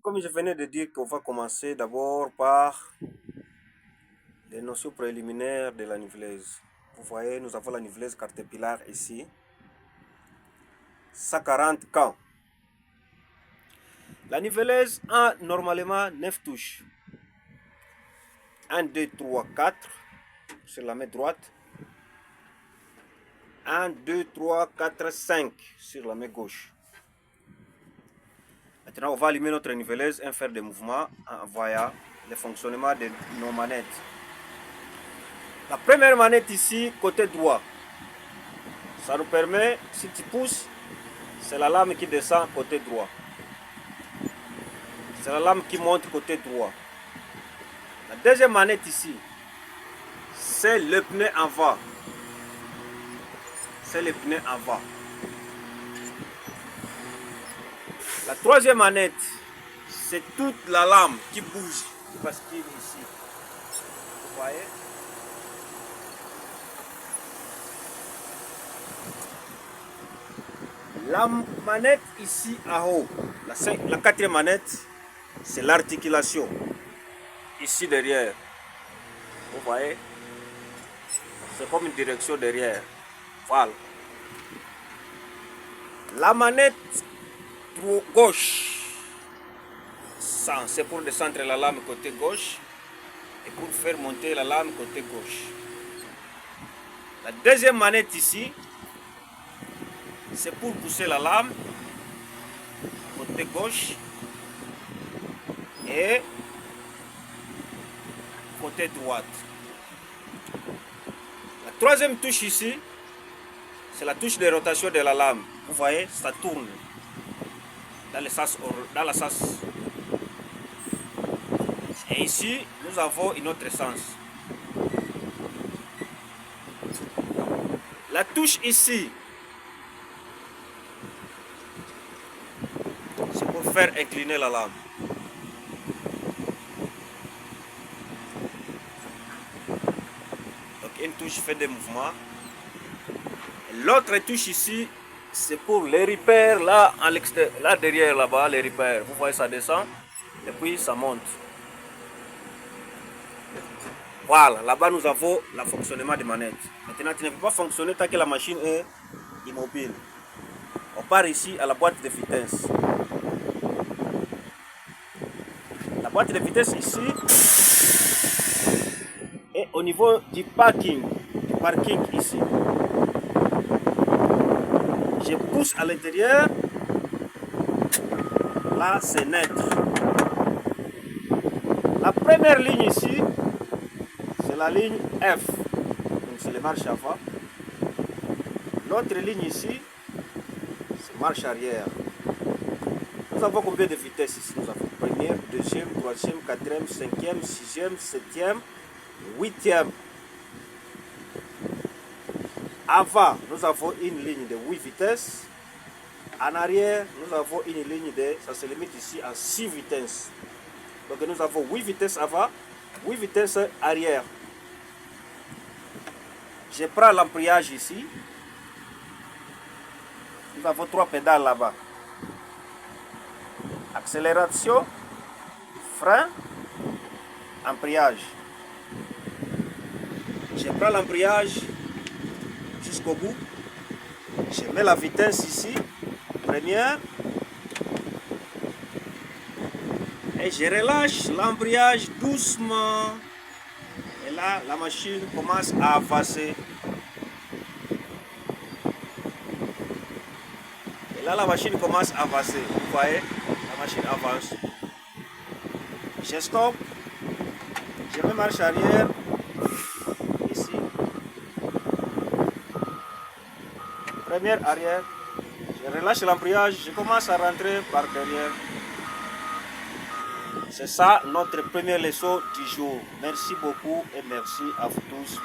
Comme je venais de dire qu'on va commencer d'abord par les notions préliminaires de la niveleuse. Vous voyez, nous avons la niveleuse caterpillar ici. 140 camps. La niveleuse a normalement 9 touches. 1, 2, 3, 4 sur la main droite. 1, 2, 3, 4, 5 sur la main gauche. Maintenant, on va allumer notre niveleuse et faire des mouvements en voyant le fonctionnement de nos manettes. La première manette ici, côté droit. Ça nous permet, si tu pousses, c'est la lame qui descend côté droit. C'est la lame qui monte côté droit. La deuxième manette ici, c'est le pneu avant. C'est le pneu avant. La troisième manette, c'est toute la lame qui bouge, qui bascule ici. Vous voyez? La manette ici en haut, la quatrième manette, c'est l'articulation. Ici derrière. Vous voyez? C'est comme une direction derrière. Voilà. La manette gauche, c'est pour descendre la lame côté gauche et pour faire monter la lame côté gauche. La deuxième manette ici, c'est pour pousser la lame côté gauche et côté droite. La troisième touche ici, c'est la touche de rotation de la lame. Vous voyez, ça tourne dans le sens. Et ici, nous avons une autre sens. La touche ici, c'est pour faire incliner la lame. Donc une touche fait des mouvements. L'autre touche ici, c'est pour les repères là, à l'extérieur, là derrière là-bas, les repères. Vous voyez, ça descend et puis ça monte. Voilà, là-bas nous avons le fonctionnement des manettes. Maintenant, tu ne peux pas fonctionner tant que la machine est immobile. On part ici à la boîte de vitesse. La boîte de vitesse ici est au niveau du parking ici. Je pousse à l'intérieur. Là, c'est neutre. La première ligne ici, c'est la ligne F. Donc, c'est les marches avant. L'autre ligne ici, c'est marche arrière. Nous avons combien de vitesses ici? Nous avons première, deuxième, troisième, quatrième, cinquième, sixième, septième, huitième. Avant, nous avons une ligne de 8 vitesses. En arrière, nous avons une ligne de, ça se limite ici à 6 vitesses. Donc nous avons 8 vitesses avant, 8 vitesses arrière. Je prends l'embrayage ici. Nous avons 3 pédales là-bas. Accélération, frein, embrayage. Je prends l'embrayage jusqu'au bout. Je mets la vitesse ici, première. Et je relâche l'embrayage doucement. Et là, la machine commence à avancer. Et là, la machine commence à avancer. Vous voyez, la machine avance. Je stoppe. Je mets marche arrière. Ici. Première arrière. Je relâche l'embrayage. Je commence à rentrer par derrière. C'est ça notre première leçon du jour. Merci beaucoup et merci à vous tous.